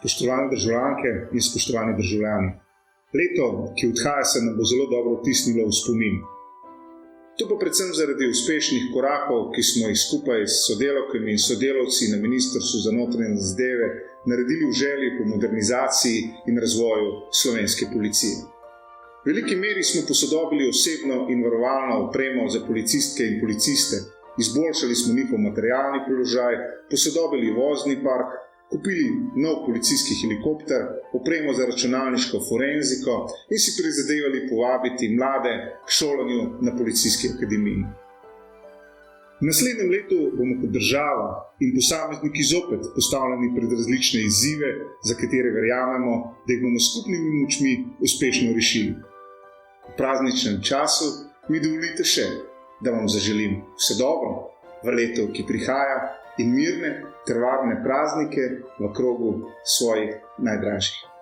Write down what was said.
Spoštovane državljanke in spoštovani državljani. Leto, ki odhaja, se nam bo zelo dobro vtisnilo v spomin. To pa predvsem zaradi uspešnih korakov, ki smo jih skupaj s sodelavkami in sodelavci na Ministrstvu za notranje zadeve naredili v želji po modernizaciji in razvoju slovenske policije. V veliki meri smo posodobili osebno in varovalno opremo za policistke in policiste, izboljšali smo njihov materialni položaj, posodobili vozni park, kupili nov policijski helikopter, opremo za računalniško forenziko in si prizadevali povabiti mlade k šolanju na policijski akademiji. V naslednjem letu bomo kot država in posamezniki zopet postavljeni pred različne izzive, za katere verjamemo, da jih bomo skupnimi močmi uspešno rešili. V prazničnem času mi dovolite še, da vam zaželim vse dobro v letu, ki prihaja, in mirne ter varne praznike v krogu svojih najdražjih.